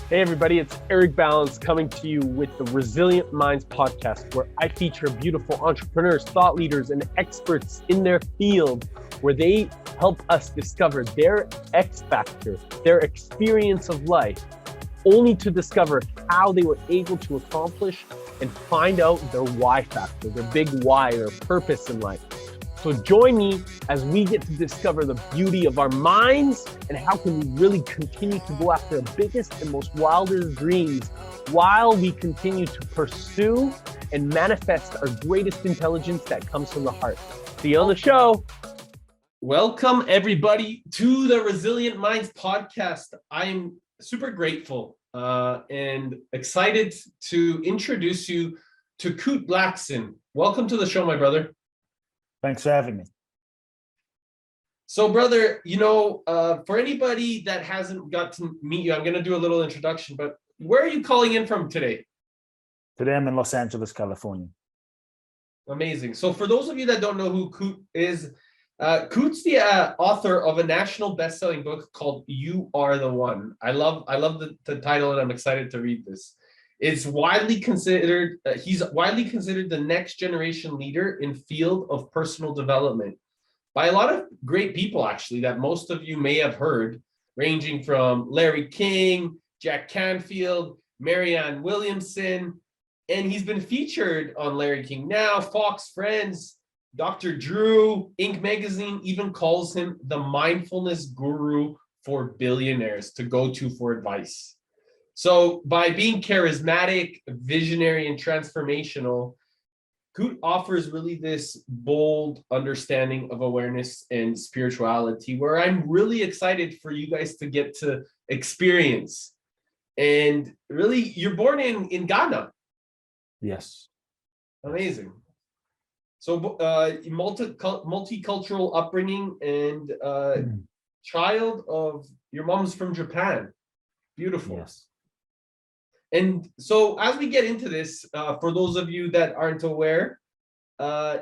Hey everybody, it's Eric Balance coming to you with the Resilient Minds podcast, where I feature beautiful entrepreneurs, thought leaders, and experts in their field, where they help us discover their X factor, their experience of life, only to discover how they were able to accomplish and find out their why factor, their big why, their purpose in life. So join me as we get to discover the beauty of our minds and how can we really continue to go after the biggest and most wildest dreams while we continue to pursue and manifest our greatest intelligence that comes from the heart. See you on the show. Welcome everybody to the Resilient Minds podcast. I'm super grateful and excited to introduce you to Kute Blackson. Welcome to the show, my brother. Thanks for having me. So, brother, for anybody that hasn't got to meet you, I'm going to do a little introduction, but where are you calling in from today? Today, I'm in Los Angeles, California. Amazing. So for those of you that don't know who Kute is, Kute's the author of a national best-selling book called You Are the One. I love the title, and I'm excited to read this. It's widely considered, he's widely considered the next generation leader in field of personal development by a lot of great people, actually, that most of you may have heard, ranging from Larry King, Jack Canfield, Marianne Williamson, and he's been featured on Larry King Now, Fox Friends, Dr. Drew, Inc. magazine even calls him the mindfulness guru for billionaires to go to for advice. So by being charismatic, visionary, and transformational, Kute offers really this bold understanding of awareness and spirituality, where I'm really excited for you guys to get to experience. And really, you're born in Ghana. Yes. Amazing. So multicultural upbringing and child of your mom's from Japan. Beautiful. Yes. And so as we get into this, for those of you that aren't aware,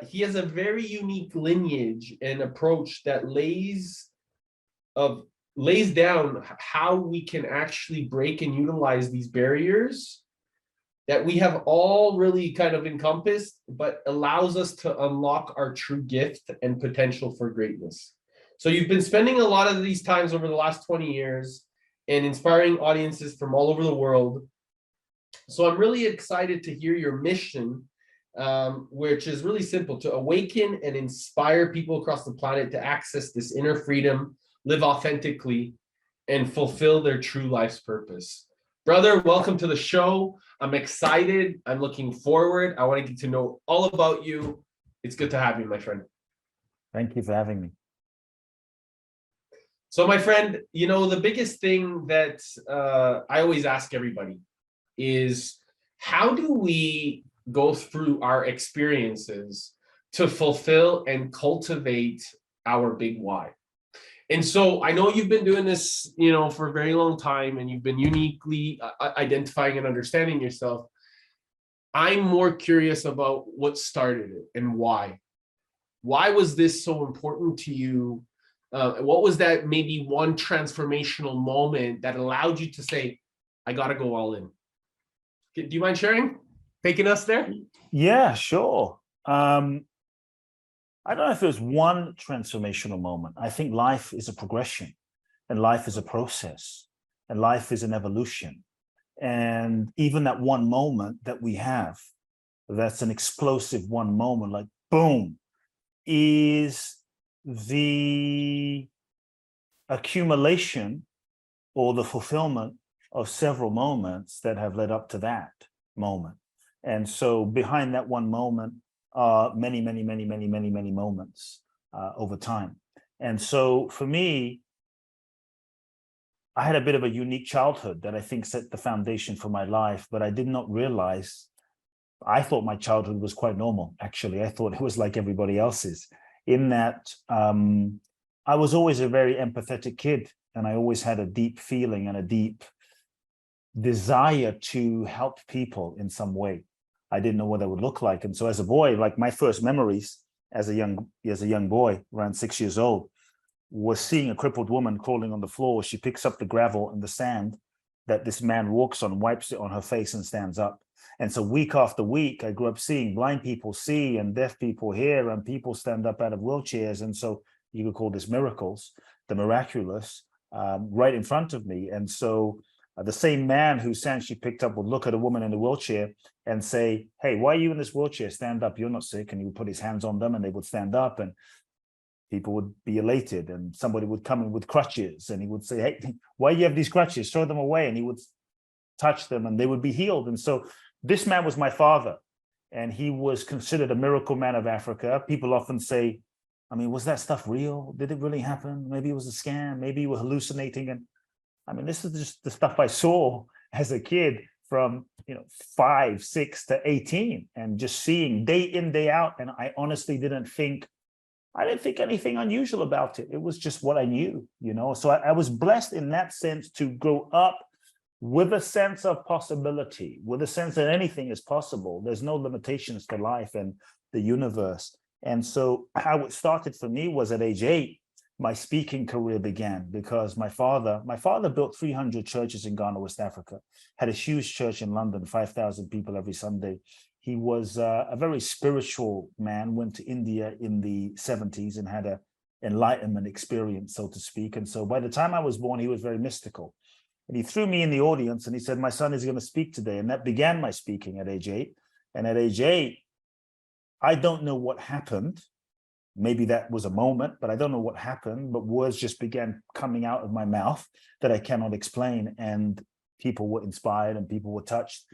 he has a very unique lineage and approach that lays down how we can actually break and utilize these barriers that we have all really kind of encompassed, but allows us to unlock our true gift and potential for greatness. So you've been spending a lot of these times over the last 20 years and inspiring audiences from all over the world. So I'm really excited to hear your mission, which is really simple: to awaken and inspire people across the planet to access this inner freedom, live authentically, and fulfill their true life's purpose. Brother, welcome to the show. I'm excited. I'm looking forward. I want to get to know all about you. It's good to have you, my friend. Thank you for having me. So, my friend, the biggest thing that I always ask everybody is, how do we go through our experiences to fulfill and cultivate our big why? And so I know you've been doing this, for a very long time, and you've been uniquely identifying and understanding yourself. I'm more curious about what started it and why. Why was this so important to you? What was that maybe one transformational moment that allowed you to say, I got to go all in? Do you mind sharing? Taking us there? Yeah, sure. I don't know if there's one transformational moment. I think life is a progression, and life is a process, and life is an evolution. And even that one moment that we have, that's an explosive one moment, like boom, is the accumulation or the fulfillment of several moments that have led up to that moment. And so behind that one moment are many, many, many, many, many, many moments over time. And so for me, I had a bit of a unique childhood that I think set the foundation for my life, but I did not realize, I thought my childhood was quite normal, actually. I thought it was like everybody else's, in that I was always a very empathetic kid, and I always had a deep feeling and a deep desire to help people in some way. I didn't know what that would look like. And so as a boy, like my first memories as a young boy, around 6 years old, was seeing a crippled woman crawling on the floor. She picks up the gravel and the sand that this man walks on, wipes it on her face and stands up. And so week after week, I grew up seeing blind people see and deaf people hear and people stand up out of wheelchairs. And so you could call this miracles, the miraculous, right in front of me. And so the same man who Sanchi picked up would look at a woman in a wheelchair and say, hey, why are you in this wheelchair? Stand up, you're not sick. And he would put his hands on them and they would stand up and people would be elated. And somebody would come in with crutches and he would say, hey, why do you have these crutches? Throw them away. And he would touch them and they would be healed. And so this man was my father and he was considered a miracle man of Africa. People often say, I mean, was that stuff real? Did it really happen? Maybe it was a scam. Maybe you were hallucinating. And I mean, this is just the stuff I saw as a kid from, 5, 6 to 18 and just seeing day in, day out. And I honestly didn't think anything unusual about it. It was just what I knew, So I was blessed in that sense to grow up with a sense of possibility, with a sense that anything is possible. There's no limitations to life and the universe. And so how it started for me was at age 8, my speaking career began because my father built 300 churches in Ghana, West Africa, had a huge church in London, 5,000 people every Sunday. He was a very spiritual man, went to India in the 70s and had an enlightenment experience, so to speak. And so by the time I was born, he was very mystical. And he threw me in the audience and he said, my son is going to speak today. And that began my speaking at age 8. And at age 8, I don't know what happened. Maybe that was a moment, but I don't know what happened, but words just began coming out of my mouth that I cannot explain. And people were inspired and people were touched.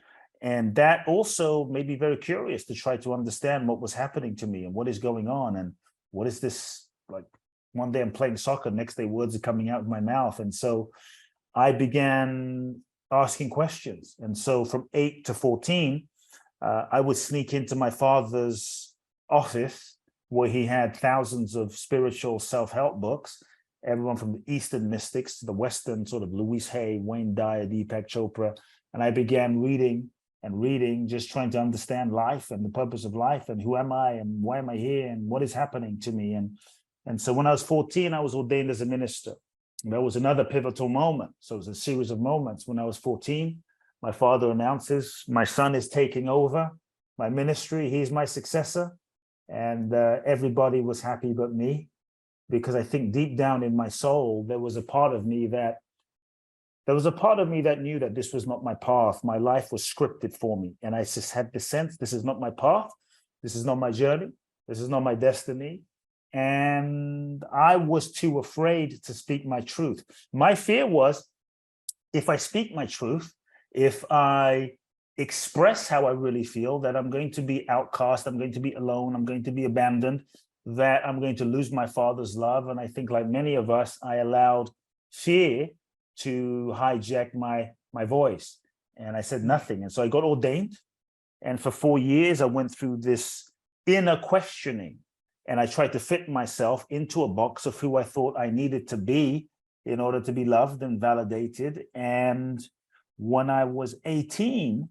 And that also made me very curious to try to understand what was happening to me and what is going on. And what is this, like one day I'm playing soccer, next day words are coming out of my mouth. And so I began asking questions. And so from 8 to 14, I would sneak into my father's office where he had thousands of spiritual self-help books, everyone from the Eastern mystics to the Western, sort of Louise Hay, Wayne Dyer, Deepak Chopra. And I began reading, just trying to understand life and the purpose of life and who am I and why am I here and what is happening to me. And so when I was 14, I was ordained as a minister. And that was another pivotal moment. So it was a series of moments. When I was 14, my father announces, my son is taking over my ministry. He's my successor. And everybody was happy but me, because I think deep down in my soul, there was a part of me that knew that this was not my path. My life was scripted for me. And I just had the sense, this is not my path. This is not my journey. This is not my destiny. And I was too afraid to speak my truth. My fear was, if I speak my truth, if I express how I really feel, that I'm going to be outcast, I'm going to be alone, I'm going to be abandoned, that I'm going to lose my father's love. And I think, like many of us, I allowed fear to hijack my voice. And I said nothing. And so I got ordained. And for 4 years, I went through this inner questioning. And I tried to fit myself into a box of who I thought I needed to be in order to be loved and validated. And when I was 18,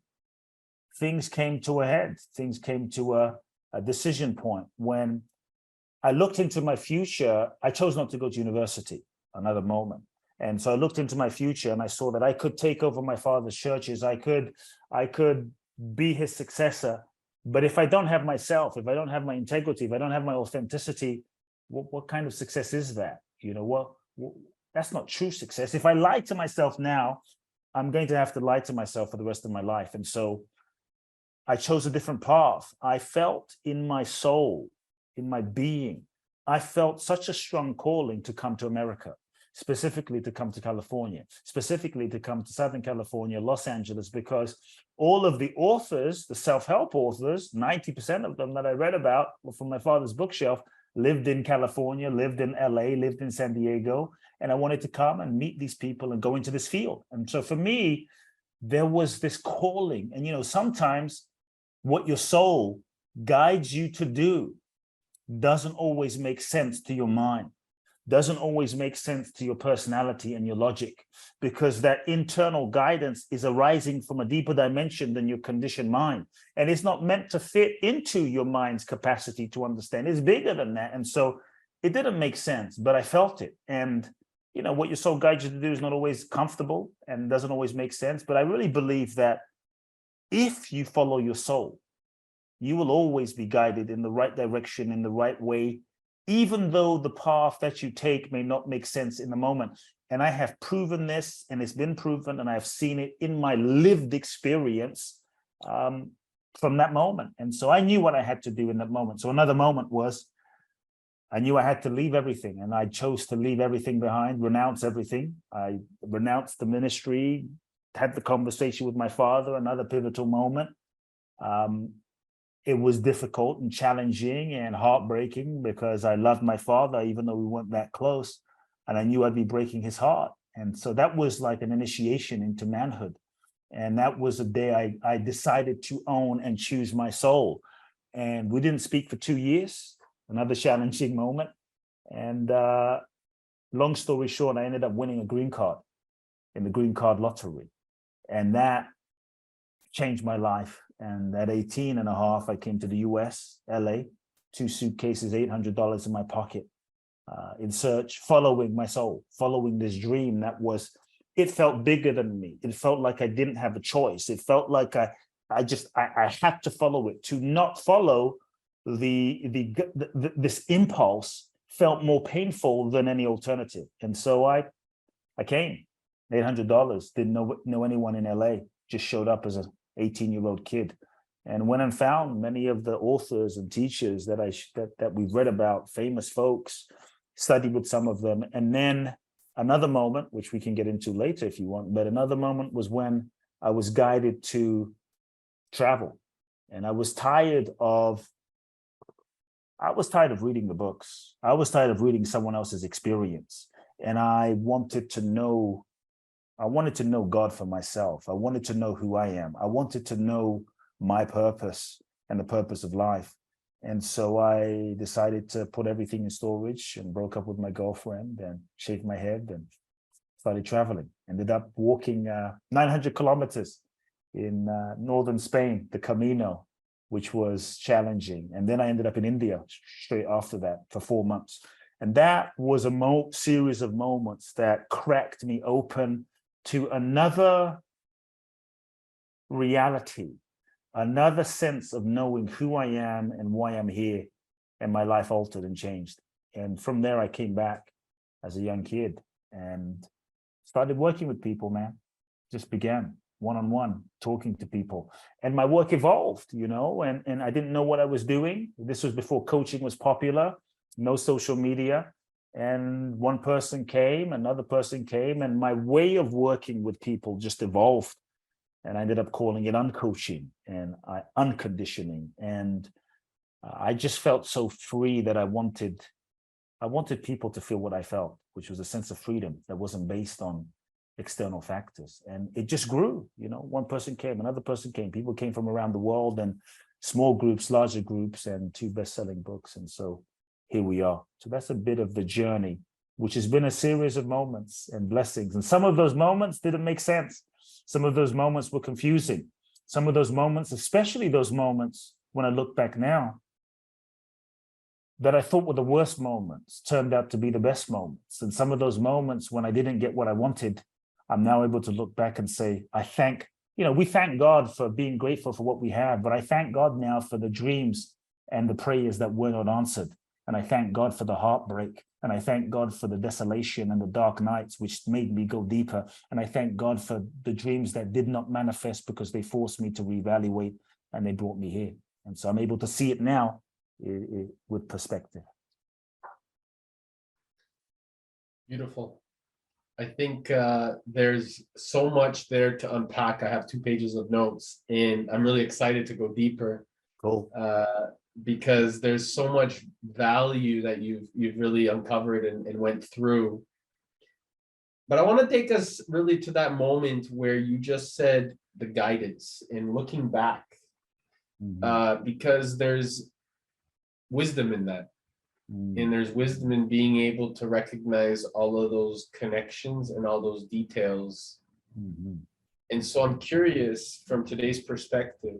things came to a head. Things came to a decision point. When I looked into my future, I chose not to go to university, another moment. And so I looked into my future and I saw that I could take over my father's churches. I could be his successor. But if I don't have myself, if I don't have my integrity, if I don't have my authenticity, what kind of success is that? That's not true success. If I lie to myself now, I'm going to have to lie to myself for the rest of my life. And so I chose a different path. I felt in my soul, in my being, I felt such a strong calling to come to America, specifically to come to California, specifically to come to Southern California, Los Angeles, because all of the authors, the self-help authors, 90% of them that I read about from my father's bookshelf, lived in California, lived in LA, lived in San Diego, and I wanted to come and meet these people and go into this field. And so for me, there was this calling. And sometimes what your soul guides you to do doesn't always make sense to your mind, doesn't always make sense to your personality and your logic, because that internal guidance is arising from a deeper dimension than your conditioned mind. And it's not meant to fit into your mind's capacity to understand. It's bigger than that. And so it didn't make sense, but I felt it. And what your soul guides you to do is not always comfortable and doesn't always make sense. But I really believe that if you follow your soul, you will always be guided in the right direction, in the right way, even though the path that you take may not make sense in the moment. And I have proven this, and it's been proven, and I have seen it in my lived experience from that moment. And so I knew what I had to do in that moment. So another moment was, I knew I had to leave everything, and I chose to leave everything behind, renounce everything. I renounced the ministry, had the conversation with my father, another pivotal moment. It was difficult and challenging and heartbreaking because I loved my father, even though we weren't that close, and I knew I'd be breaking his heart. And so that was like an initiation into manhood. And that was a day I decided to own and choose my soul. And we didn't speak for 2 years, another challenging moment. And long story short, I ended up winning a green card in the green card lottery. And that changed my life. And at 18 and a half, I came to the US, LA, 2 suitcases, $800 in my pocket, in search, following my soul, following this dream that was, it felt bigger than me. It felt like I didn't have a choice. It felt like I had to follow it. To not follow this impulse felt more painful than any alternative. And so I came, $800, didn't know anyone in LA, just showed up as an 18-year-old kid, and went and found many of the authors and teachers that we've read about, famous folks, studied with some of them. And then another moment, which we can get into later if you want, but another moment was when I was guided to travel. And I was tired of reading the books. I was tired of reading someone else's experience. And I wanted to know God for myself. I wanted to know who I am. I wanted to know my purpose and the purpose of life. And so I decided to put everything in storage and broke up with my girlfriend and shaved my head and started traveling. Ended up walking 900 kilometers in northern Spain, the Camino, which was challenging. And then I ended up in India straight after that for 4 months. And that was a series of moments that cracked me open to another reality, another sense of knowing who I am and why I'm here. And my life altered and changed. And from there, I came back as a young kid and started working with people, man. Just began one-on-one, talking to people. And my work evolved, and I didn't know what I was doing. This was before coaching was popular, no social media. And one person came, another person came, and my way of working with people just evolved. And I ended up calling it uncoaching and unconditioning. And I just felt so free that I wanted people to feel what I felt, which was a sense of freedom that wasn't based on external factors. And it just grew. One person came, another person came, people came from around the world, and small groups, larger groups, and 2 best-selling books. And so here we are. So that's a bit of the journey, which has been a series of moments and blessings. And some of those moments didn't make sense. Some of those moments were confusing. Some of those moments, especially those moments when I look back now, that I thought were the worst moments, turned out to be the best moments. And some of those moments when I didn't get what I wanted, I'm now able to look back and say, we thank God for being grateful for what we have, but I thank God now for the dreams and the prayers that were not answered. And I thank God for the heartbreak. And I thank God for the desolation and the dark nights, which made me go deeper. And I thank God for the dreams that did not manifest because they forced me to reevaluate and they brought me here. And so I'm able to see it now with perspective. Beautiful. I think there's so much there to unpack. I have 2 pages of notes, and I'm really excited to go deeper. Cool. Because there's so much value that you've really uncovered and went through. But I want to take us really to that moment where you just said the guidance and looking back, because there's wisdom in that. And there's wisdom in being able to recognize all of those connections and all those details. And so I'm curious, from today's perspective,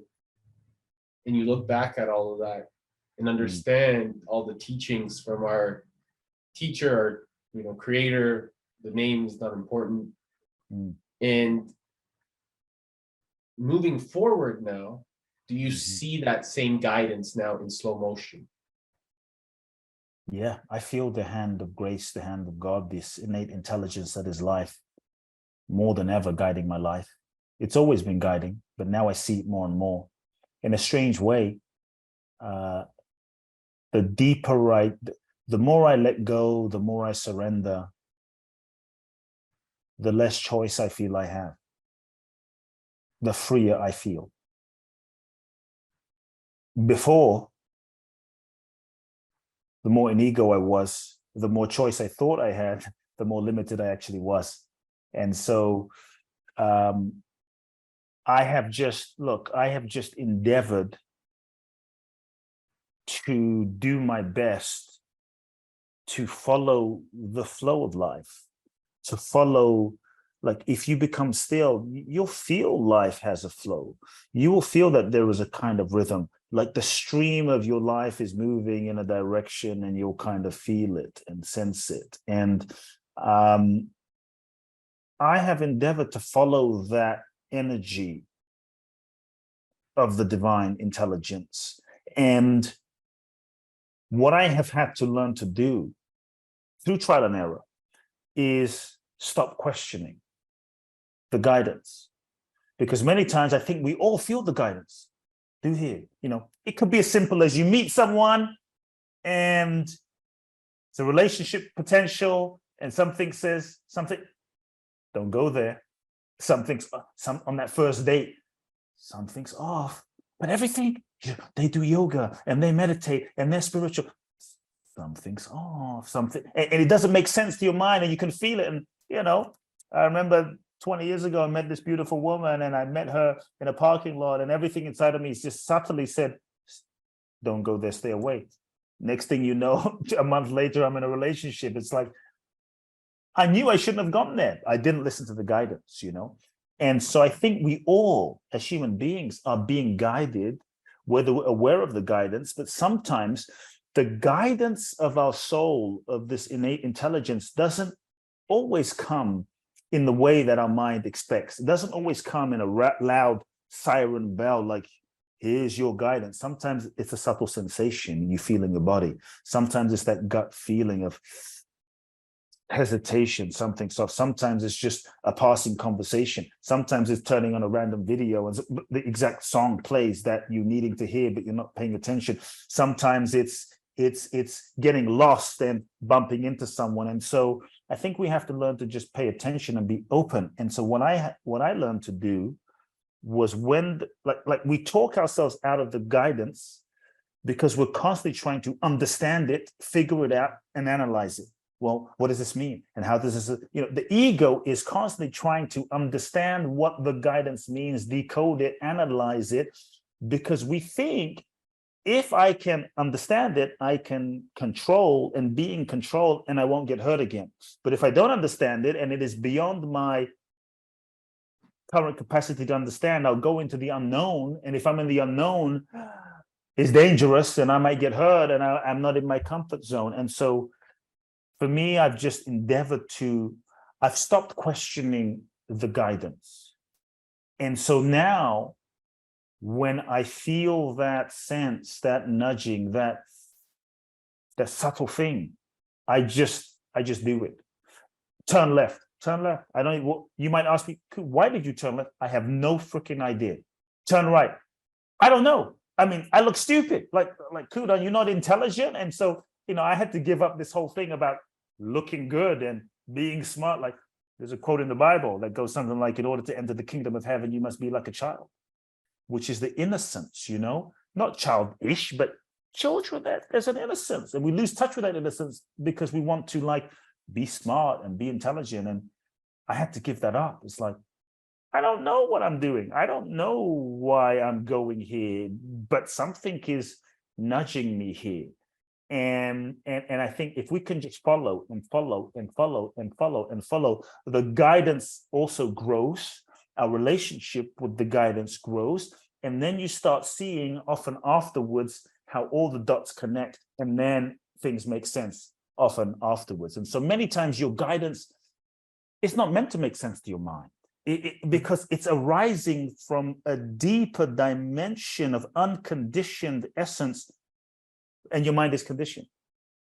and you look back at all of that and understand all the teachings from our teacher, our creator, the name is not important. Mm. And moving forward now, do you Mhm. see that same guidance now in slow motion? Yeah, I feel the hand of grace, the hand of God, this innate intelligence that is life, more than ever guiding my life. It's always been guiding, but now I see it more and more. In a strange way, the deeper the more I let go, the more I surrender, the less choice I feel I have, the freer I feel. Before, the more in ego I was, the more choice I thought I had, the more limited I actually was. And so I have just endeavored to do my best to follow the flow of life, to follow, like, if you become still, you'll feel life has a flow. You will feel that there is a kind of rhythm, like the stream of your life is moving in a direction, and you'll kind of feel it and sense it. And I have endeavored to follow that energy of the divine intelligence. And what I have had to learn to do through trial and error is stop questioning the guidance. Because many times I think we all feel the guidance through here. You know, it could be as simple as you meet someone and it's a relationship potential, and something says something, don't go there. Something's on that first date, something's off. But everything, they do yoga and they meditate and they're spiritual. Something's off, something, and it doesn't make sense to your mind, and you can feel it. And you know, I remember 20 years ago, I met this beautiful woman, and I met her in a parking lot, and everything inside of me just subtly said, "Don't go there, stay away." Next thing you know, a month later, I'm in a relationship. It's like I knew I shouldn't have gone there. I didn't listen to the guidance, you know. And so I think we all, as human beings, are being guided, whether we're aware of the guidance, but sometimes the guidance of our soul, of this innate intelligence, doesn't always come in the way that our mind expects. It doesn't always come in a loud siren bell, like, here's your guidance. Sometimes it's a subtle sensation you feel in your body. Sometimes it's that gut feeling of hesitation, something soft. Sometimes it's just a passing conversation. Sometimes it's turning on a random video and the exact song plays that you're needing to hear, but you're not paying attention. Sometimes it's getting lost and bumping into someone. And so I think we have to learn to just pay attention and be open. And so what I learned to do was, when like we talk ourselves out of the guidance because we're constantly trying to understand it, figure it out, and analyze it. Well, what does this mean? And how does this, you know, the ego is constantly trying to understand what the guidance means, decode it, analyze it, because we think if I can understand it, I can control and be in control and I won't get hurt again. But if I don't understand it and it is beyond my current capacity to understand, I'll go into the unknown. And if I'm in the unknown, it's dangerous and I might get hurt and I'm not in my comfort zone. And so for me, I've just endeavored I've stopped questioning the guidance. And so now, when I feel that sense, that nudging, that subtle thing, I just do it. Turn left. I don't know. You might ask me, why did you turn left? I have no freaking idea. Turn right. I don't know. I mean, I look stupid. Like, Kute, you're not intelligent. And so, you know, I had to give up this whole thing about looking good and being smart. Like, there's a quote in the Bible that goes something like, in order to enter the kingdom of heaven, you must be like a child, which is the innocence, you know, not childish, but children, there's an innocence. And we lose touch with that innocence because we want to, like, be smart and be intelligent. And I had to give that up. It's like, I don't know what I'm doing. I don't know why I'm going here, but something is nudging me here. And I think if we can just follow and follow and follow and follow and follow, the guidance also grows. Our relationship with the guidance grows. And then you start seeing often afterwards how all the dots connect, and then things make sense often afterwards. And so many times your guidance it's not meant to make sense to your mind. Because it's arising from a deeper dimension of unconditioned essence, and your mind is conditioned.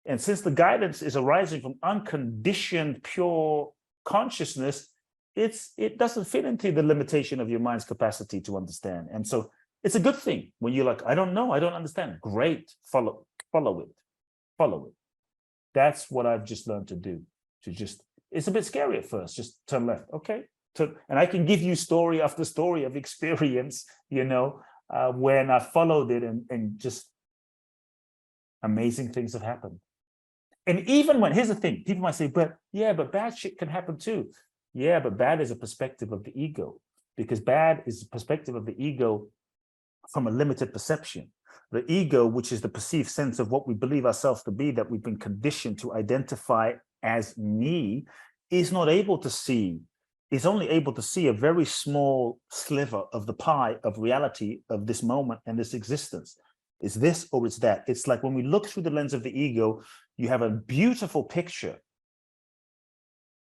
And since the guidance is arising from unconditioned, pure consciousness, it doesn't fit into the limitation of your mind's capacity to understand. And so it's a good thing when you're like, I don't know, I don't understand. Great, follow it. That's what I've just learned to do. It's a bit scary at first, just turn left, okay? And I can give you story after story of experience, when I followed it and just amazing things have happened. And even when, here's the thing, people might say, but bad shit can happen too. Yeah, but bad is a perspective of the ego, because bad is the perspective of the ego from a limited perception. The ego, which is the perceived sense of what we believe ourselves to be, that we've been conditioned to identify as me, is not able to see, is only able to see a very small sliver of the pie of reality of this moment and this existence. Is this or it's that? It's like when we look through the lens of the ego, you have a beautiful picture,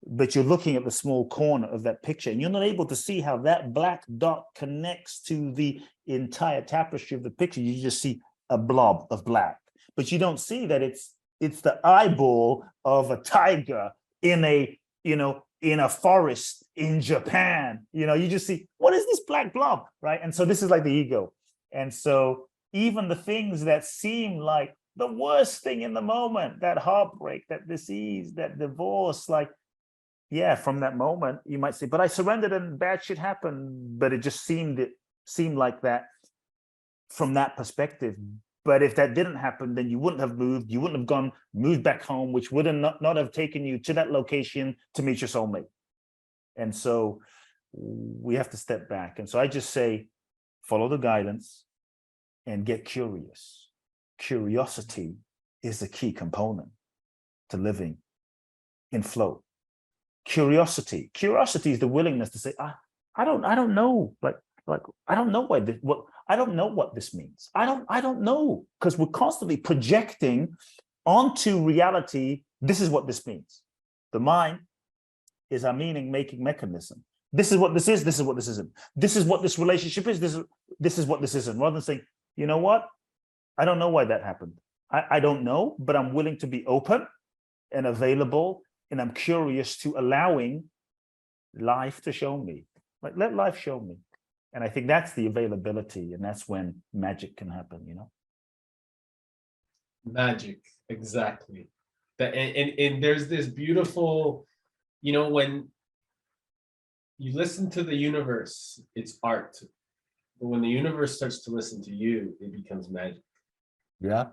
but you're looking at the small corner of that picture, and you're not able to see how that black dot connects to the entire tapestry of the picture. You just see a blob of black, but you don't see that it's the eyeball of a tiger in a forest in Japan. You just see, what is this black blob, right? And so this is like the ego. And so even the things that seem like the worst thing in the moment, that heartbreak, that disease, that divorce, like, yeah, from that moment, you might say, but I surrendered and bad shit happened. But it just seemed like that from that perspective. But if that didn't happen, then you wouldn't have moved. You wouldn't have moved back home, which would not have taken you to that location to meet your soulmate. And so we have to step back. And so I just say, follow the guidance and get curious. Curiosity is the key component to living in flow. Curiosity is the willingness to say, I don't know, like I don't know I don't know what this means. I don't know, because we're constantly projecting onto reality. This is what this means. The mind is our meaning making mechanism. This is what this is. This is what this isn't. This is what this relationship is. This is what this isn't. Rather than saying, you know what? I don't know why that happened. I don't know, but I'm willing to be open and available, and I'm curious to allowing life to show me. Like, let life show me. And I think that's the availability, and that's when magic can happen, Magic, exactly. And there's this beautiful, when you listen to the universe, it's art. But when the universe starts to listen to you, it becomes magic. Yeah.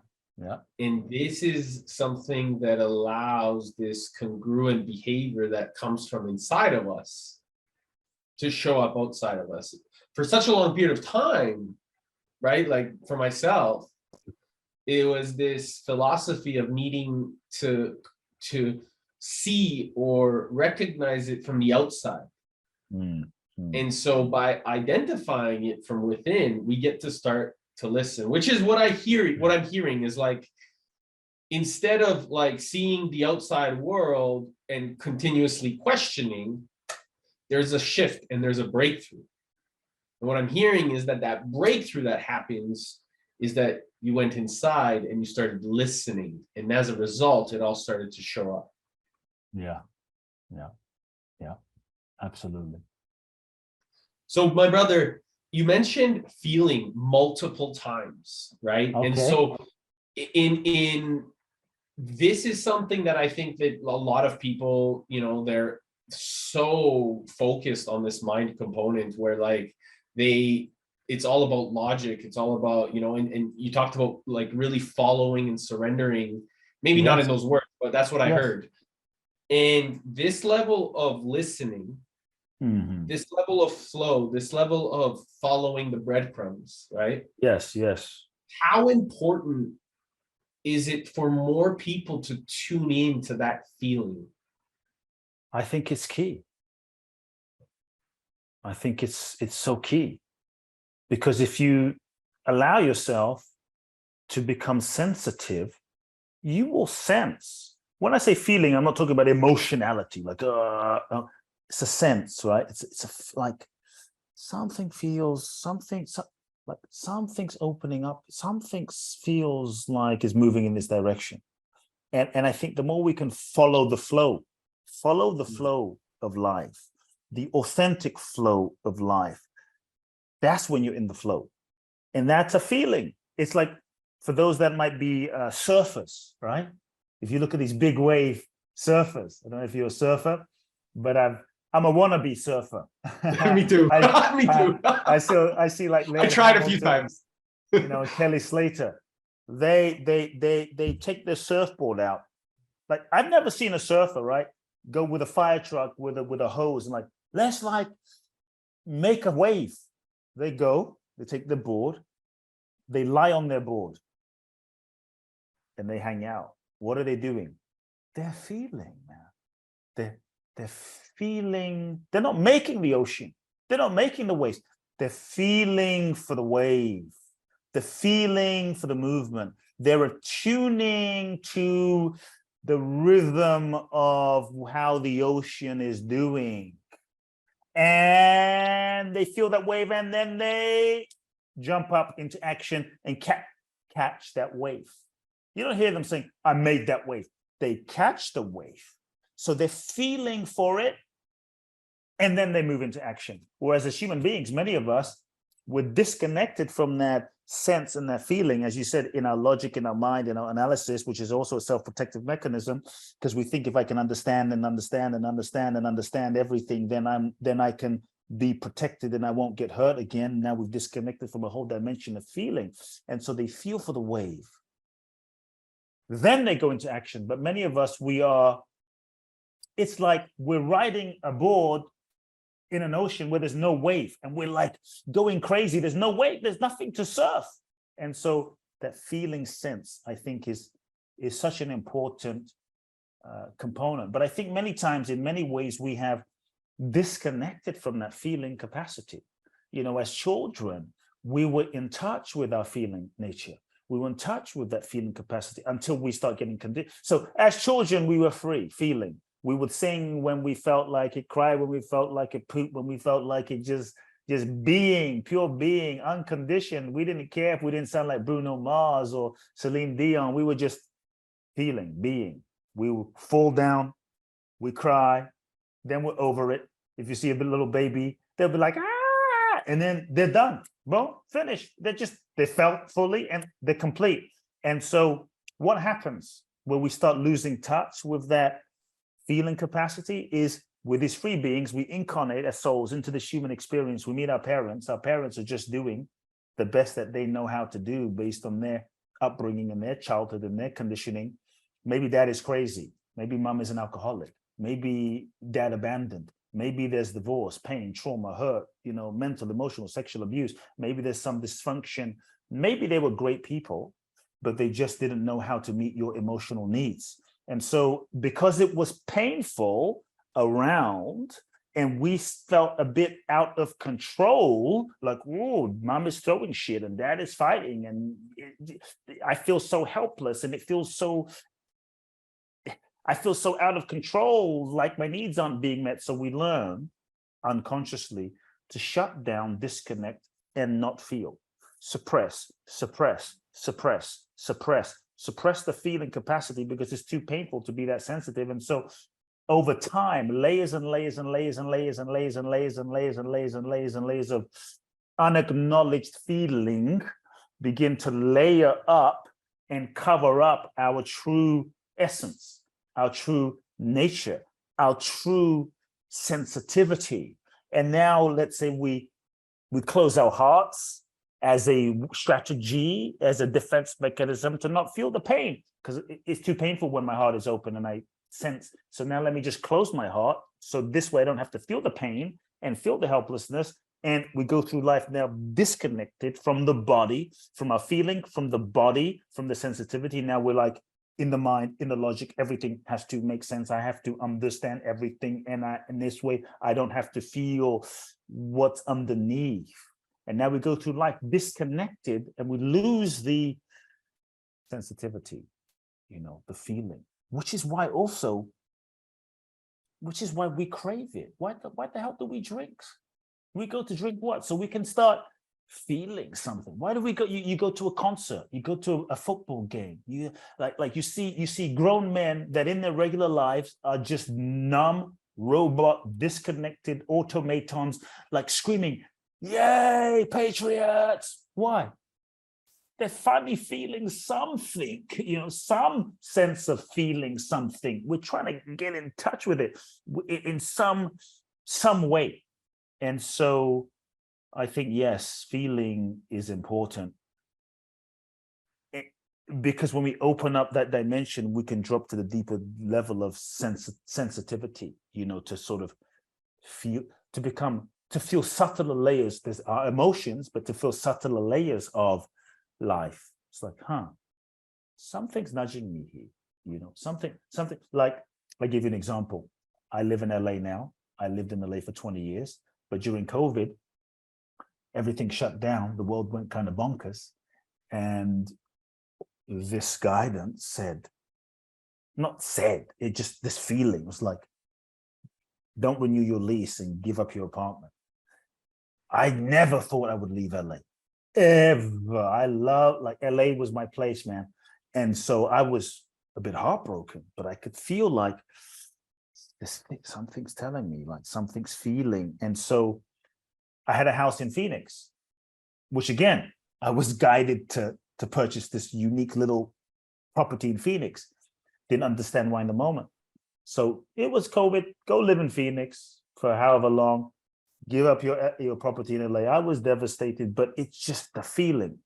And this is something that allows this congruent behavior that comes from inside of us to show up outside of us. For such a long period of time, right? Like for myself, it was this philosophy of needing to see or recognize it from the outside. And so by identifying it from within, we get to start to listen, which is what I'm hearing is like, instead of like seeing the outside world and continuously questioning, there's a shift and there's a breakthrough. And what I'm hearing is that breakthrough that happens is that you went inside and you started listening. And as a result, it all started to show up. Yeah, absolutely. So my brother, you mentioned feeling multiple times, right? Okay. And so in this is something that I think that a lot of people, they're so focused on this mind component where like it's all about logic. It's all about, and you talked about like really following and surrendering, maybe not in those words, but that's what I heard. And this level of listening, this level of flow, this level of following the breadcrumbs, right? Yes. How important is it for more people to tune in to that feeling? I think it's key. I think it's so key, because if you allow yourself to become sensitive, you will sense. When I say feeling, I'm not talking about emotionality, like it's a sense, right? Like something feels, like something's opening up, something feels like is moving in this direction. And I think the more we can follow the flow of life, the authentic flow of life, that's when you're in the flow. And that's a feeling. It's like, for those that might be surfers, right? If you look at these big wave surfers, I don't know if you're a surfer, but I'm a wannabe surfer. Me too. Me too. I see like I tried a few times. You know, Kelly Slater. They take their surfboard out. Like, I've never seen a surfer, right, go with a fire truck with a hose and like, let's like make a wave. They go, they take the board, they lie on their board, and they hang out. What are they doing? They're feeling, man. They're feeling. They're not making the ocean. They're not making the waves. They're feeling for the wave. They're feeling for the movement. They're attuning to the rhythm of how the ocean is doing. And they feel that wave, and then they jump up into action and catch that wave. You don't hear them saying, I made that wave. They catch the wave. So they're feeling for it, and then they move into action. Whereas as human beings, many of us, we're disconnected from that sense and that feeling, as you said, in our logic, in our mind, in our analysis, which is also a self-protective mechanism, because we think if I can understand everything, then I can be protected and I won't get hurt again. Now we've disconnected from a whole dimension of feeling. And so they feel for the wave. Then they go into action. But many of us, it's like we're riding a board in an ocean where there's no wave, and we're like going crazy. There's no wave, there's nothing to surf. And so that feeling sense, I think, is such an important component. But I think many times, in many ways, we have disconnected from that feeling capacity. You know, as children, we were in touch with our feeling nature. We were in touch with that feeling capacity until we start getting conditioned. So as children, we were free feeling. We would sing when we felt like it, cry when we felt like it, poop when we felt like it, just being, pure being, unconditioned. We didn't care if we didn't sound like Bruno Mars or Celine Dion. We were just feeling, being. We would fall down, we cry, then we're over it. If you see a little baby, they'll be like, ah, and then they're done. Well, finished. They felt fully and they're complete. And so what happens when we start losing touch with that feeling capacity is, with these free beings, we incarnate as souls into this human experience. We meet our parents. Our parents are just doing the best that they know how to do based on their upbringing and their childhood and their conditioning. Maybe dad is crazy. Maybe mom is an alcoholic. Maybe dad abandoned. Maybe there's divorce, pain, trauma, hurt, mental, emotional, sexual abuse. Maybe there's some dysfunction. Maybe they were great people, but they just didn't know how to meet your emotional needs. And so because it was painful around, and we felt a bit out of control, like, oh, mom is throwing shit and dad is fighting, and I feel so helpless, and I feel so out of control, like my needs aren't being met. So we learn unconsciously to shut down, disconnect, and not feel. Suppress the feeling capacity because it's too painful to be that sensitive. And so over time, layers and layers and layers and layers and layers and layers and layers and layers and layers and layers of unacknowledged feeling begin to layer up and cover up our true essence, our true nature, our true sensitivity. And now let's say we close our hearts as a strategy, as a defense mechanism to not feel the pain, because it's too painful when my heart is open and I sense. So now let me just close my heart, so this way I don't have to feel the pain and feel the helplessness. And we go through life now disconnected from the body, from our feeling, from the body, from the sensitivity. Now we're like in the mind, in the logic, everything has to make sense. I have to understand everything. And in this way, I don't have to feel what's underneath. And now we go through life disconnected, and we lose the sensitivity, the feeling, which is why also which is why we crave it. Why the hell do we drink? We go to drink what? So we can start feeling something. Why do we go? You go to a concert, you go to a football game. You you see grown men that in their regular lives are just numb, robot, disconnected automatons, like screaming, "Yay, patriots!" Why? They're finally feeling something, some sense of feeling something. We're trying to get in touch with it in some way. And so I think, yes, feeling is important. Because when we open up that dimension, we can drop to the deeper level of sensitivity, to sort of feel, to feel subtler layers. There's our emotions, but to feel subtler layers of life. It's like, something's nudging me here, something like, I give you an example. I live in LA now. I lived in LA for 20 years, but during COVID, everything shut down. The world went kind of bonkers. And this guidance this feeling was like, don't renew your lease and give up your apartment. I never thought I would leave LA. Ever. I love, LA was my place, man. And so I was a bit heartbroken, but I could feel like something's telling me, like something's feeling. And so I had a house in Phoenix, which again, I was guided to purchase this unique little property in Phoenix. Didn't understand why in the moment. So it was COVID, go live in Phoenix for however long, give up your property in LA. I was devastated, but it's just the feeling.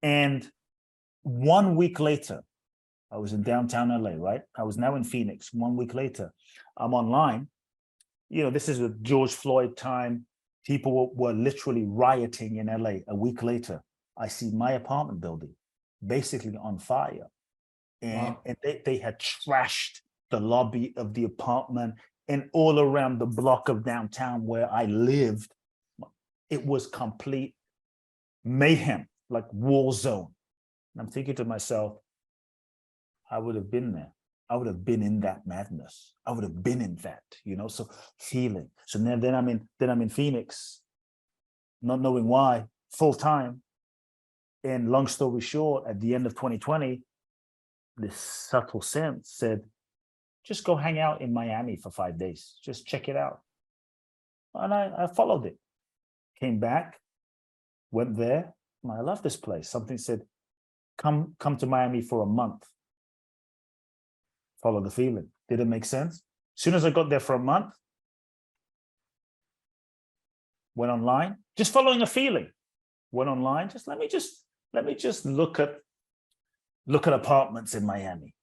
And 1 week later, I was in downtown LA, right? I was now in Phoenix. 1 week later, I'm online. This is a George Floyd time. People were literally rioting in LA. A week later, I see my apartment building basically on fire. And they had trashed the lobby of the apartment, and all around the block of downtown where I lived, it was complete mayhem, like war zone. And I'm thinking to myself, I would have been there. I would have been in that madness. I would have been in that, so feeling. So then I'm in Phoenix, not knowing why, full time. And long story short, at the end of 2020, this subtle sense said, just go hang out in Miami for 5 days. Just check it out. And I followed it. Came back, went there. And I love this place. Something said, come to Miami for a month. Follow the feeling. Did it make sense? As soon as I got there for a month, went online, just following a feeling. Went online, let me just look at apartments in Miami.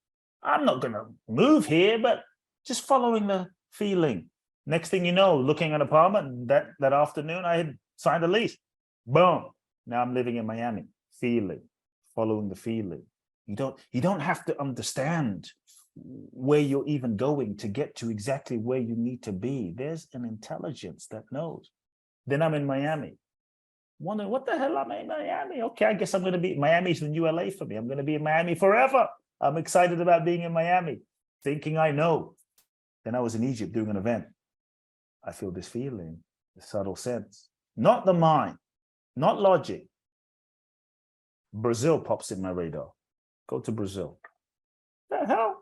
I'm not going to move here, but just following the feeling. Next thing you know, looking at an apartment, that afternoon, I had signed a lease. Boom. Now I'm living in Miami. Feeling, following the feeling. You don't have to understand where you're even going to get to exactly where you need to be. There's an intelligence that knows. Then I'm in Miami. Wondering, what the hell am I in Miami? Okay, I guess I'm going to be, Miami's the new LA for me. I'm going to be in Miami forever. I'm excited about being in Miami, thinking I know. Then I was in Egypt doing an event. I feel this feeling, the subtle sense, not the mind, not logic. Brazil pops in my radar. Go to Brazil. The hell?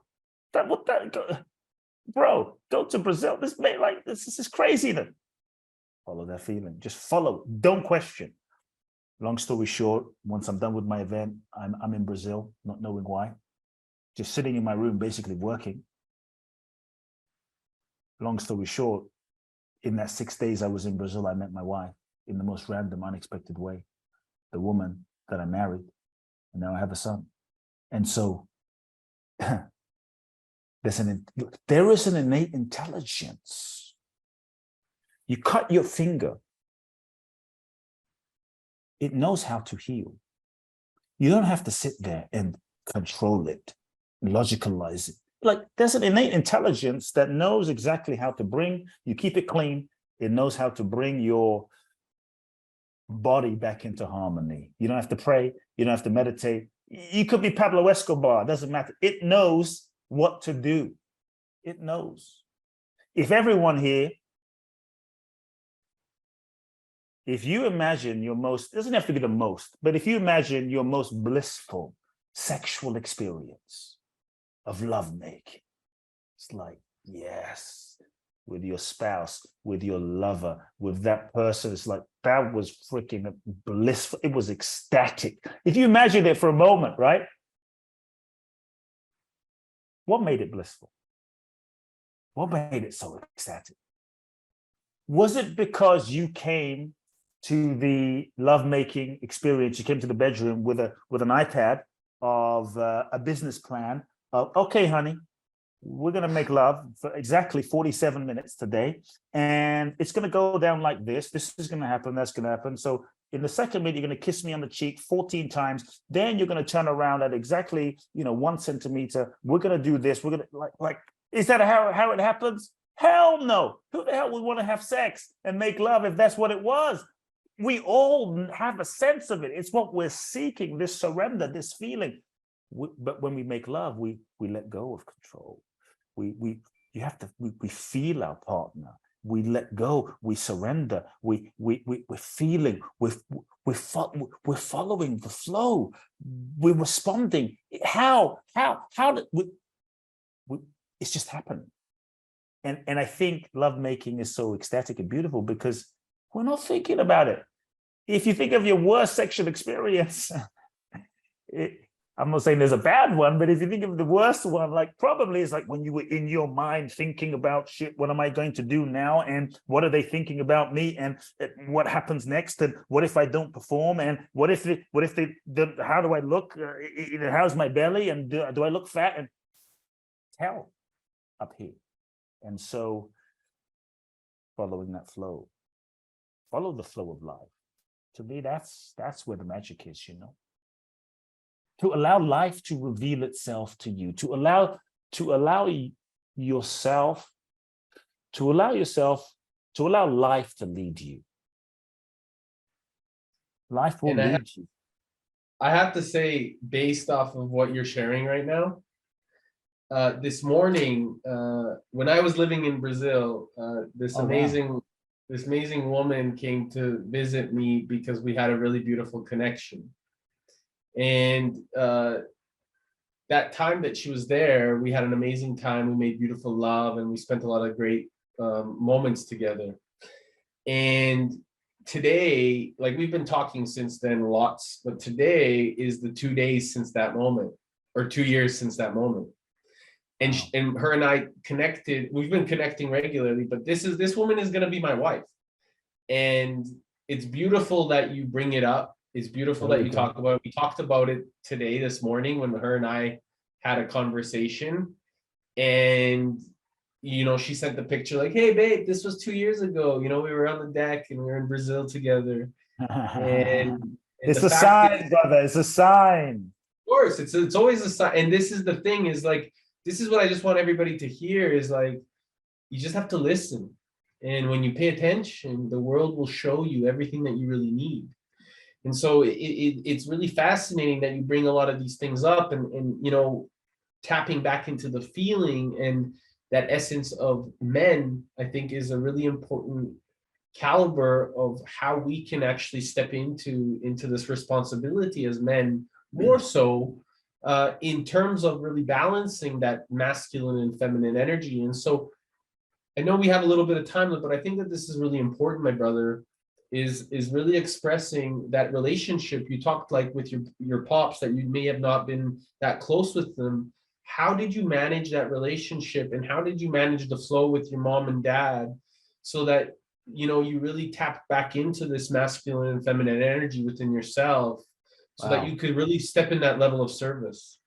Bro, go to Brazil. This is crazy. Then follow that feeling. Just follow. Don't question. Long story short, once I'm done with my event, I'm in Brazil, not knowing why. Just sitting in my room, basically working. Long story short, in that 6 days I was in Brazil, I met my wife in the most random, unexpected way. The woman that I married, and now I have a son. And so there is an innate intelligence. You cut your finger, it knows how to heal. You don't have to sit there and control it, logicalize it. Like, there's an innate intelligence that knows exactly how to bring, you keep it clean, it knows how to bring your body back into harmony. You don't have to pray, you don't have to meditate. You could be Pablo Escobar, doesn't matter. It knows what to do. It knows. if everyone here, if you imagine your most, doesn't have to be the most, but if you imagine your most blissful sexual experience of lovemaking, it's like, yes, with your spouse, with your lover, with that person, it's like, that was freaking blissful. It was ecstatic. If you imagine it for a moment, right? What made it blissful? What made it so ecstatic? Was it because you came to the lovemaking experience, you came to the bedroom with an iPad of a business plan of, okay, honey, we're going to make love for exactly 47 minutes today, and it's going to go down like this. This is going to happen. That's going to happen. So in the second minute, you're going to kiss me on the cheek 14 times. Then you're going to turn around at exactly, 1 centimeter. We're going to do this. We're going to like, is that how it happens? Hell no. Who the hell would want to have sex and make love if that's what it was? We all have a sense of it. It's what we're seeking, this surrender, this feeling. But when we make love, we let go of control. We feel our partner. We let go. We surrender. We're feeling. We're following the flow. We're responding. How did it's just happening. And I think lovemaking is so ecstatic and beautiful because we're not thinking about it. If you think of your worst sexual experience, I'm not saying there's a bad one, but if you think of the worst one, like probably it's like when you were in your mind thinking about shit, what am I going to do now? And what are they thinking about me? And what happens next? And what if I don't perform? And what if they, how do I look? How's my belly? And do I look fat? And hell up here. And so following that flow, follow the flow of life. To me, that's where the magic is, to allow life to reveal itself to you, to allow yourself, to allow life to lead you. Life will lead you. I have to say, based off of what you're sharing right now, this morning, when I was living in Brazil, this amazing woman came to visit me because we had a really beautiful connection. And that time that she was there, we had an amazing time. We made beautiful love and we spent a lot of great moments together. And today, like we've been talking since then lots, but today is the 2 days since that moment, or 2 years since that moment. And and her and I connected. We've been connecting regularly, but this woman is going to be my wife. And it's beautiful that you bring it up. It's beautiful that you talk about it. We talked about it today, this morning, when her and I had a conversation. And, she sent the picture like, hey, babe, this was 2 years ago. We were on the deck and we were in Brazil together. And it's a sign, brother. It's a sign. Of course, it's always a sign. And this is the thing is like, this is what I just want everybody to hear is like, you just have to listen. And when you pay attention, the world will show you everything that you really need. And so it's really fascinating that you bring a lot of these things up and tapping back into the feeling and that essence of men, I think is a really important caliber of how we can actually step into this responsibility as men, more so in terms of really balancing that masculine and feminine energy. And so I know we have a little bit of time left, but I think that this is really important, my brother, is really expressing that relationship. You talked like with your pops that you may have not been that close with them. How did you manage that relationship, and how did you manage the flow with your mom and dad so that you really tapped back into this masculine and feminine energy within yourself so that you could really step in that level of service?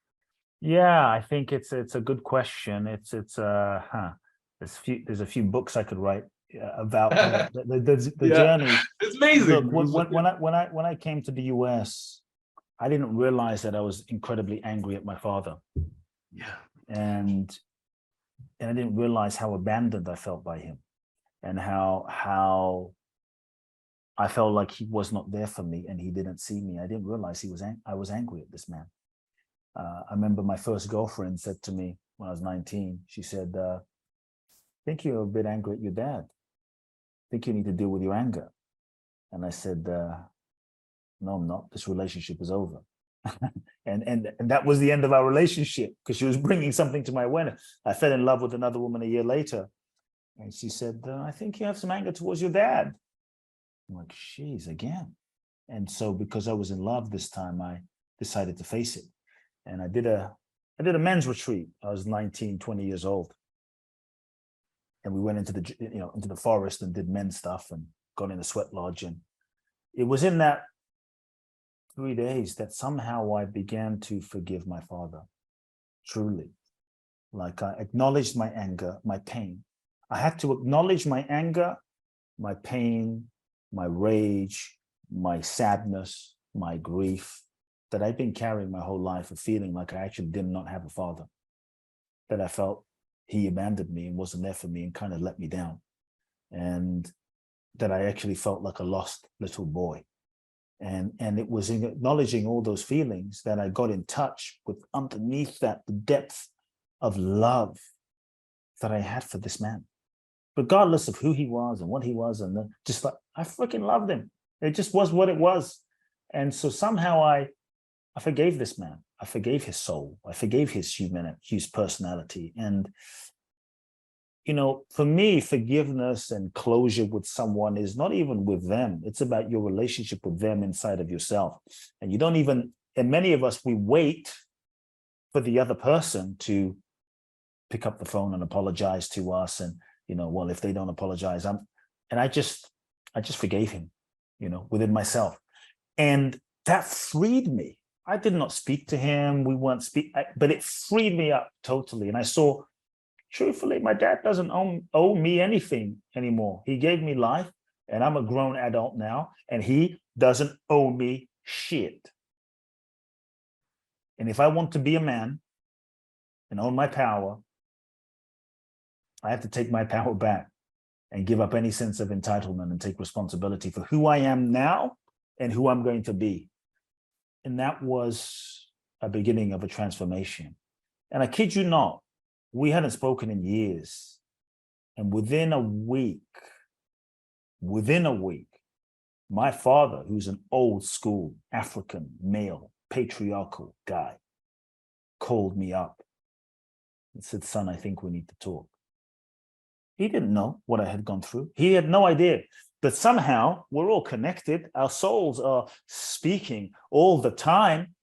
Yeah, I think it's a good question. There's a few books I could write about the journey. It's amazing. Look, when I came to the US, I didn't realize that I was incredibly angry at my father. Yeah. And I didn't realize how abandoned I felt by him, and how I felt like he was not there for me and he didn't see me. I didn't realize I was angry at this man. I remember my first girlfriend said to me when I was 19, she said, think you're a bit angry at your dad. I think you need to deal with your anger. And I said, no, I'm not. This relationship is over. and that was the end of our relationship, because she was bringing something to my awareness. I fell in love with another woman a year later. And she said, I think you have some anger towards your dad. I'm like, geez, again. And so because I was in love this time, I decided to face it. And I did a men's retreat. I was 19, 20 years old. And we went into the forest and did men's stuff and got in a sweat lodge. And it was in that 3 days that somehow I began to forgive my father, truly. Like, I acknowledged my anger, my pain. I had to acknowledge my anger, my pain, my rage, my sadness, my grief, that I've been carrying my whole life, of feeling like I actually did not have a father, that I felt he abandoned me and wasn't there for me and kind of let me down. And that I actually felt like a lost little boy. And it was in acknowledging all those feelings that I got in touch with, underneath that, the depth of love that I had for this man, regardless of who he was and what he was. And just like, I freaking loved him. It just was what it was. And so somehow I forgave this man. I forgave his soul. I forgave his his personality. And, for me, forgiveness and closure with someone is not even with them. It's about your relationship with them inside of yourself. And you don't even, and many of us, we wait for the other person to pick up the phone and apologize to us. And, well, if they don't apologize, I just forgave him, within myself. And that freed me. I did not speak to him. We weren't but it freed me up totally. And I saw, truthfully, my dad doesn't owe me anything anymore. He gave me life, and I'm a grown adult now, and he doesn't owe me shit. And if I want to be a man and own my power, I have to take my power back and give up any sense of entitlement and take responsibility for who I am now and who I'm going to be. And that was a beginning of a transformation. And I kid you not, we hadn't spoken in years. And within a week, my father, who's an old school African male, patriarchal guy, called me up and said, son, I think we need to talk. He didn't know what I had gone through. He had no idea that somehow we're all connected. Our souls are speaking all the time.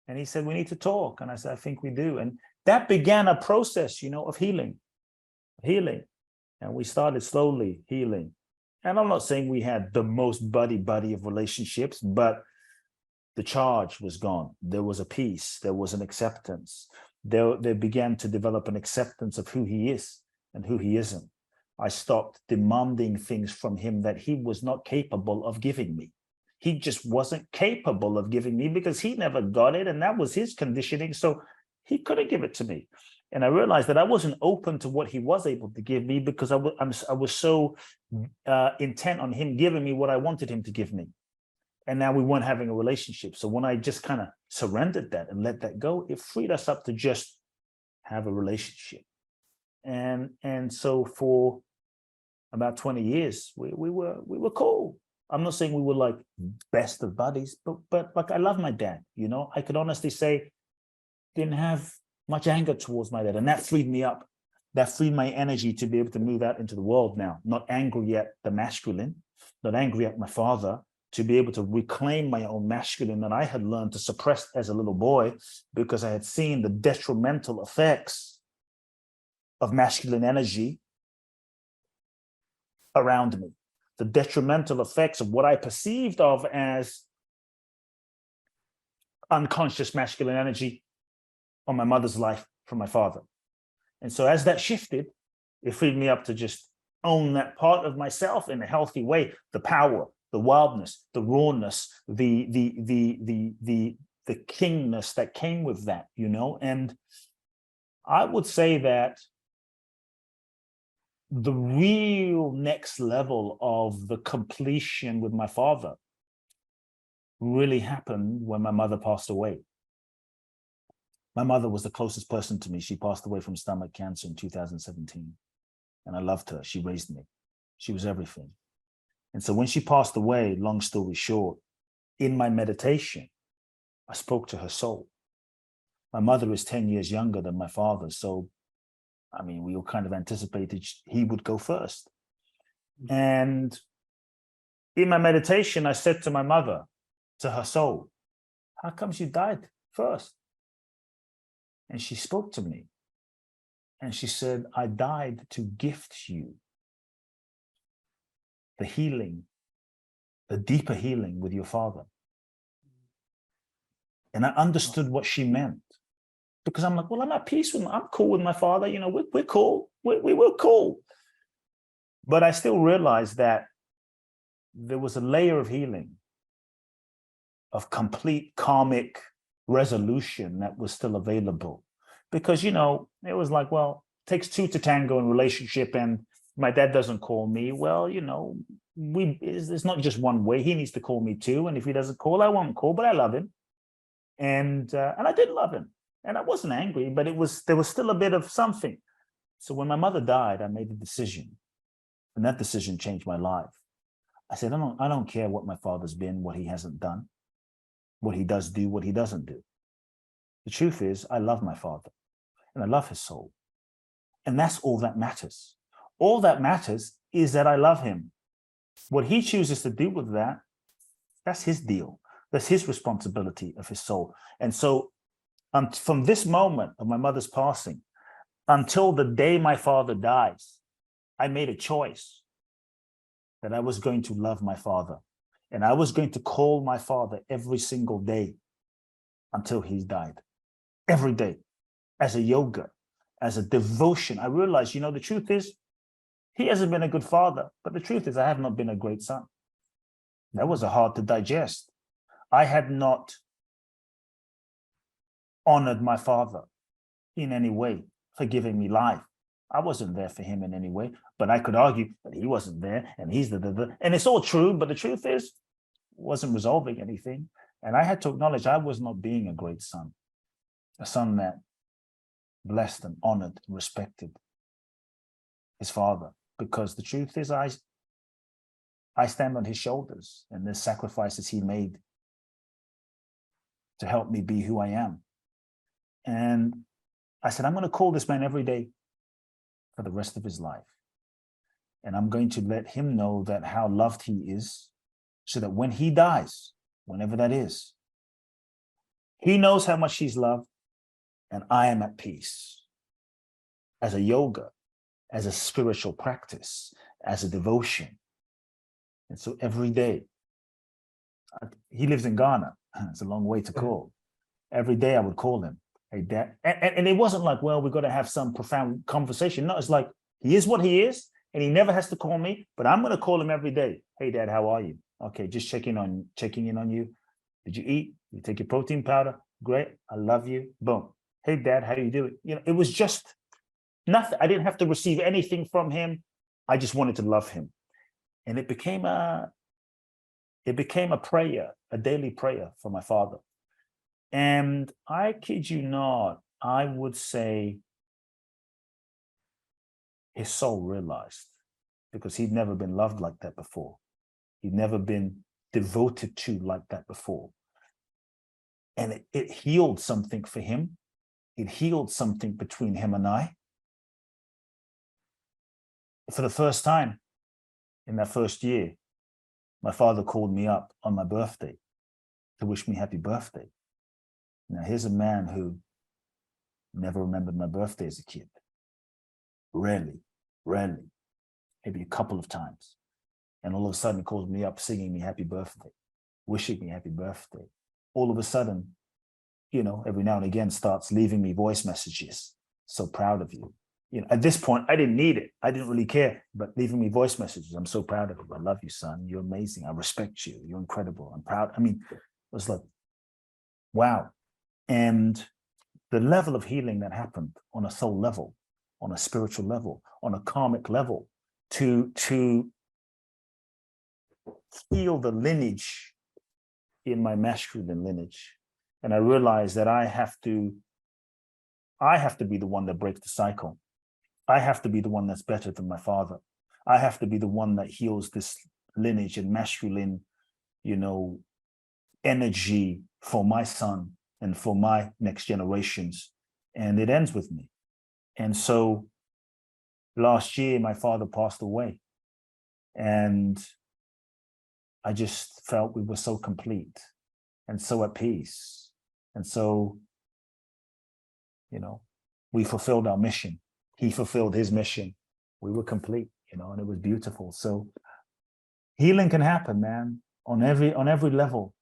And he said, we need to talk. And I said, I think we do. And that began a process, of healing. And we started slowly healing. And I'm not saying we had the most buddy of relationships, but the charge was gone. There was a peace. There was an acceptance. There began to develop an acceptance of who he is and who he isn't. I stopped demanding things from him that he was not capable of giving me. He just wasn't capable of giving me because he never got it. And that was his conditioning. So he couldn't give it to me. And I realized that I wasn't open to what he was able to give me because I was so intent on him giving me what I wanted him to give me. And now we weren't having a relationship. So when I just kind of surrendered that and let that go, it freed us up to just have a relationship. And so for about 20 years, we were cool. I'm not saying we were like best of buddies, but like I love my dad, I could honestly say didn't have much anger towards my dad. And that freed me up. That freed my energy to be able to move out into the world now, not angry at the masculine, not angry at my father, to be able to reclaim my own masculine that I had learned to suppress as a little boy because I had seen the detrimental effects of masculine energy around me, the detrimental effects of what I perceived of as unconscious masculine energy on my mother's life from my father. And so as that shifted, it freed me up to just own that part of myself in a healthy way, the power, the wildness, the rawness, the kingness that came with that, And I would say that the real next level of the completion with my father really happened when my mother passed away. My mother was the closest person to me. She passed away from stomach cancer in 2017. and I loved her. She raised me. She was everything. And so when she passed away, long story short, in my meditation, I spoke to her soul. My mother is 10 years younger than my father. So, I mean, we all kind of anticipated he would go first. And in my meditation, I said to my mother, to her soul, how comes you died first? And she spoke to me. And she said, I died to gift you the healing, the deeper healing with your father. And I understood what she meant. Because I'm like, well, I'm at peace with I'm cool with my father. You know, we're cool. We were cool. But I still realized that there was a layer of healing, of complete karmic resolution that was still available. Because, you know, it was like, well, it takes two to tango in a relationship, and my dad doesn't call me. Well, you know, it's not just one way. He needs to call me too. And if he doesn't call, I won't call, but I love him. And I did love him. And I wasn't angry, but there was still a bit of something. So when my mother died, I made a decision. And that decision changed my life. I said, I don't care what my father's been, what he hasn't done, what he does do, what he doesn't do. The truth is, I love my father and I love his soul. And that's all that matters. All that matters is that I love him. What he chooses to do with that, that's his deal. That's his responsibility of his soul. And so from this moment of my mother's passing until the day my father dies, I made a choice that I was going to love my father. And I was going to call my father every single day until he died. Every day, as a yoga, as a devotion. I realized, you know, the truth is, he hasn't been a good father, but the truth is I have not been a great son. That was hard to digest. I had not honored my father in any way for giving me life. I wasn't there for him in any way, but I could argue that he wasn't there and he's and it's all true, but the truth is, wasn't resolving anything. And I had to acknowledge I was not being a great son, a son that blessed and honored and respected his father, because the truth is I stand on his shoulders, and there's sacrifices he made to help me be who I am. And I said, I'm going to call this man every day for the rest of his life. And I'm going to let him know that how loved he is, so that when he dies, whenever that is, he knows how much he's loved, and I am at peace. As a yoga, as a spiritual practice, as a devotion. And so every day, he lives in Ghana. It's a long way to call. Every day I would call him. Hey, Dad. And it wasn't like, well, we've got to have some profound conversation. No, it's like, he is what he is, and he never has to call me, but I'm going to call him every day. Hey, Dad, how are you? Okay, just checking in on you. Did you eat? You take your protein powder? Great. I love you. Boom. Hey, Dad, how you doing? You know, it was just nothing. I didn't have to receive anything from him. I just wanted to love him. And it became a prayer, a daily prayer for my father. And I kid you not, I would say his soul realized, because he'd never been loved like that before. He'd never been devoted to like that before. And it healed something for him. It healed something between him and I. For the first time in that first year, my father called me up on my birthday to wish me happy birthday. Now, here's a man who never remembered my birthday as a kid. Rarely, maybe a couple of times. And all of a sudden, he calls me up singing me happy birthday, wishing me happy birthday. All of a sudden, you know, every now and again starts leaving me voice messages. So proud of you. You know, at this point, I didn't need it. I didn't really care, but leaving me voice messages. I'm so proud of you. I love you, son. You're amazing. I respect you. You're incredible. I'm proud. I mean, it was like, wow. And the level of healing that happened on a soul level, on a spiritual level, on a karmic level, to heal the lineage in my masculine lineage. And I realized that I have to be the one that breaks the cycle. I have to be the one that's better than my father. I have to be the one that heals this lineage and masculine, energy for my son and for my next generations. And it ends with me. And so last year, my father passed away. And I just felt we were so complete and so at peace. And so, we fulfilled our mission. He fulfilled his mission. We were complete, and it was beautiful. So healing can happen, man, on every level.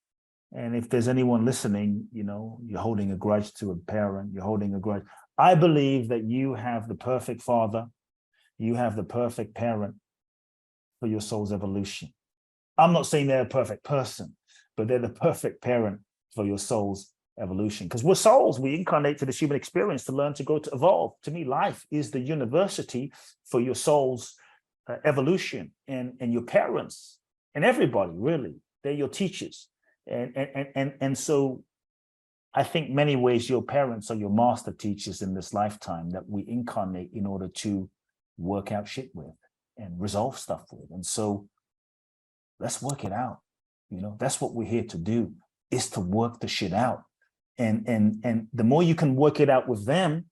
And if there's anyone listening, you're holding a grudge to a parent, you're holding a grudge. I believe that you have the perfect father, you have the perfect parent for your soul's evolution. I'm not saying they're a perfect person, but they're the perfect parent for your soul's evolution. Because we're souls, we incarnate to this human experience to learn, to grow, to evolve. To me, life is the university for your soul's evolution, and your parents and everybody, really, they're your teachers. And so I think many ways your parents are your master teachers in this lifetime that we incarnate in order to work out shit with and resolve stuff with. And so let's work it out. That's what we're here to do, is to work the shit out. And the more you can work it out with them,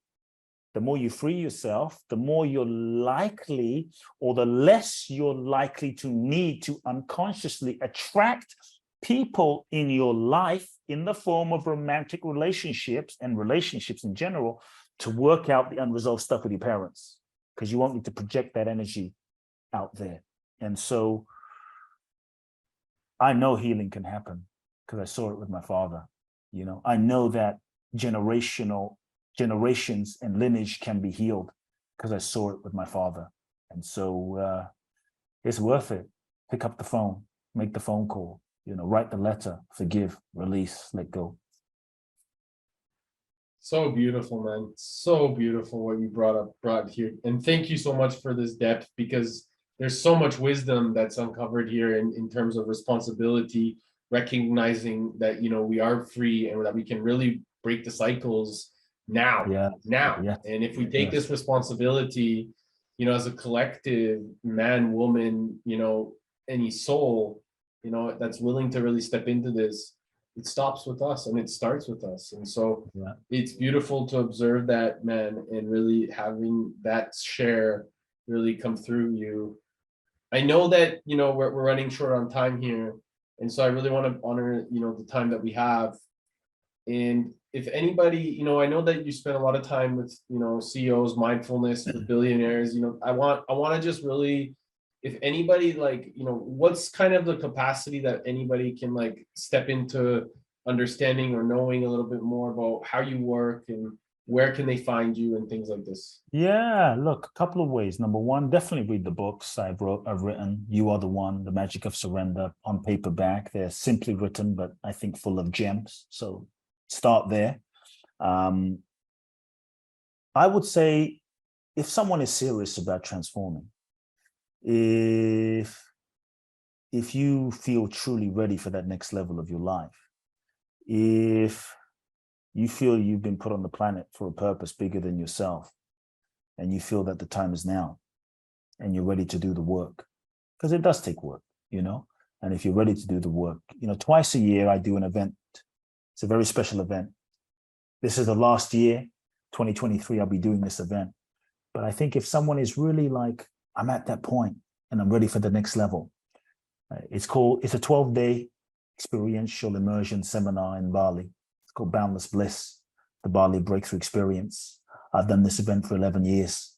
the more you free yourself, the more you're likely, or the less you're likely to need to unconsciously attract people in your life in the form of romantic relationships and relationships in general to work out the unresolved stuff with your parents, because you won't need to project that energy out there. And so I know healing can happen because I saw it with my father. I know that generations and lineage can be healed because I saw it with my father. And so it's worth it. Pick up the phone, make the phone call, write the letter, forgive, release, let go. So beautiful, man. So beautiful what you brought here. And thank you so much for this depth, because there's so much wisdom that's uncovered here in terms of responsibility, recognizing that, we are free and that we can really break the cycles now. And if we take this responsibility, as a collective, man, woman, any soul, that's willing to really step into this, it stops with us and it starts with us. And so it's beautiful to observe that, man, and really having that share really come through you. I know that, we're running short on time here. And so I really want to honor, the time that we have. And if anybody, I know that you spend a lot of time with, CEOs, mindfulness, with billionaires, I want to just really, if anybody what's kind of the capacity that anybody can step into understanding or knowing a little bit more about how you work and where can they find you and things like this? Yeah, look, a couple of ways. Number one, definitely read the books I've written. You Are the One, The Magic of Surrender, on paperback. They're simply written, but I think full of gems. So start there. I would say if someone is serious about transforming, if you feel truly ready for that next level of your life, if you feel you've been put on the planet for a purpose bigger than yourself, and you feel that the time is now, and you're ready to do the work, because it does take work, and if you're ready to do the work, twice a year I do an event. It's a very special event. This is the last year, 2023, I'll be doing this event. But I think if someone is really I'm at that point and I'm ready for the next level, it's a 12-day experiential immersion seminar in Bali. It's called Boundless Bliss, the Bali Breakthrough Experience. I've done this event for 11 years.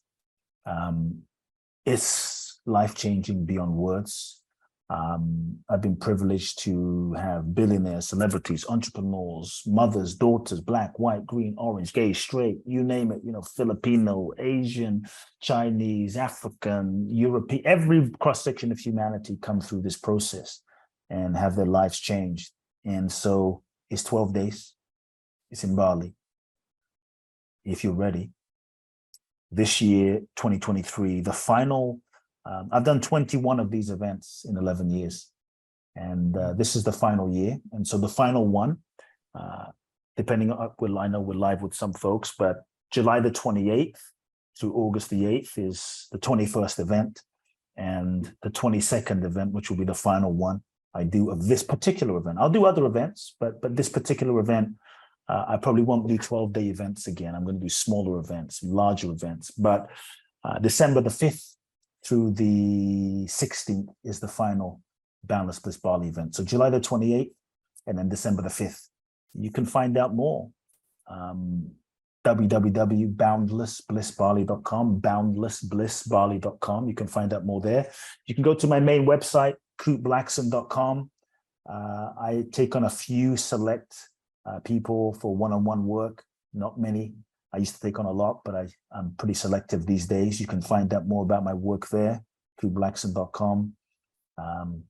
It's life-changing beyond words. I've been privileged to have billionaires, celebrities, entrepreneurs, mothers, daughters, black, white, green, orange, gay, straight, you name it, Filipino, Asian, Chinese, African, European, every cross-section of humanity come through this process and have their lives changed. And so it's 12 days. It's in Bali. If you're ready. This year, 2023, the final, I've done 21 of these events in 11 years. And this is the final year. And so the final one, depending on, I know we're live with some folks, but July the 28th through August the 8th is the 21st event, and the 22nd event, which will be the final one I do of this particular event. I'll do other events, but this particular event, I probably won't do 12-day events again. I'm going to do smaller events, larger events. But December the 5th through the 16th is the final Boundless Bliss Bali event. So July the 28th and then December the 5th. You can find out more. www.boundlessblissbali.com, boundlessblissbali.com. You can find out more there. You can go to my main website, kuteblackson.com. I take on a few select people for one-on-one work, not many. I used to take on a lot, but I'm pretty selective these days. You can find out more about my work there, kuteblackson.com.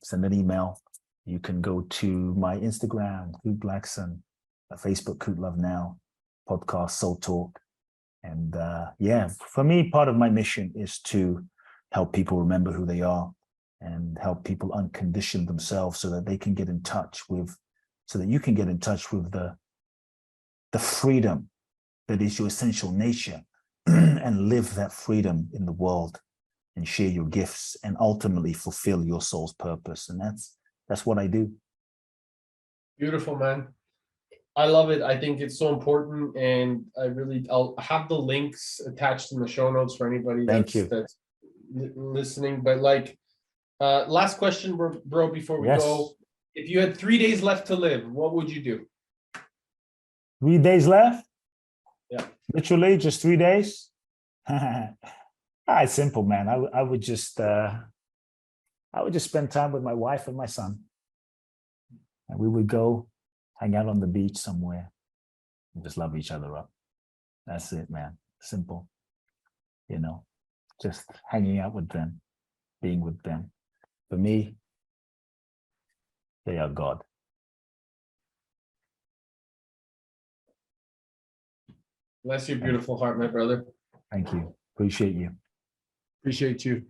Send an email. You can go to my Instagram, Kute Blackson, Facebook, Kute Love Now, podcast, Soul Talk. And yeah, for me, part of my mission is to help people remember who they are and help people uncondition themselves so that they can get in touch with, so that you can get in touch with the freedom that is your essential nature and live that freedom in the world and share your gifts and ultimately fulfill your soul's purpose. And that's what I do. Beautiful, man. I love it. I think it's so important, and I'll have the links attached in the show notes for anybody that's listening. But like, last question, bro, before we go. If you had 3 days left to live, what would you do? 3 days left? Yeah. Literally just 3 days? It's simple, man. I would just spend time with my wife and my son. And we would go hang out on the beach somewhere and just love each other up. That's it, man. Simple. You know, just hanging out with them, being with them. For me, they are God. Bless your beautiful heart, my brother. Thank you. Appreciate you. Appreciate you.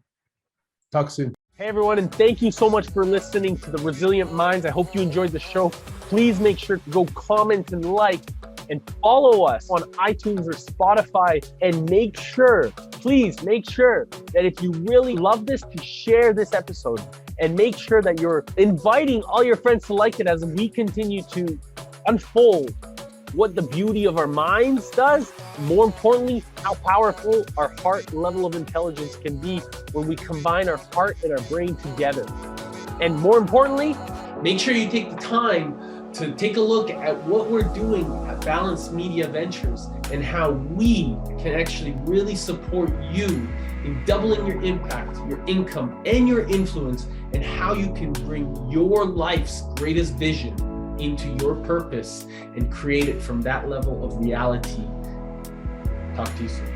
Talk soon. Hey everyone, and thank you so much for listening to The Resilient Minds. I hope you enjoyed the show. Please make sure to go comment and like and follow us on iTunes or Spotify, and make sure, please make sure that if you really love this, to share this episode, and make sure that you're inviting all your friends to like it as we continue to unfold what the beauty of our minds does. More importantly, how powerful our heart level of intelligence can be when we combine our heart and our brain together. And more importantly, make sure you take the time to take a look at what we're doing at Balanced Media Ventures and how we can actually really support you in doubling your impact, your income, and your influence, and how you can bring your life's greatest vision into your purpose and create it from that level of reality. Talk to you soon.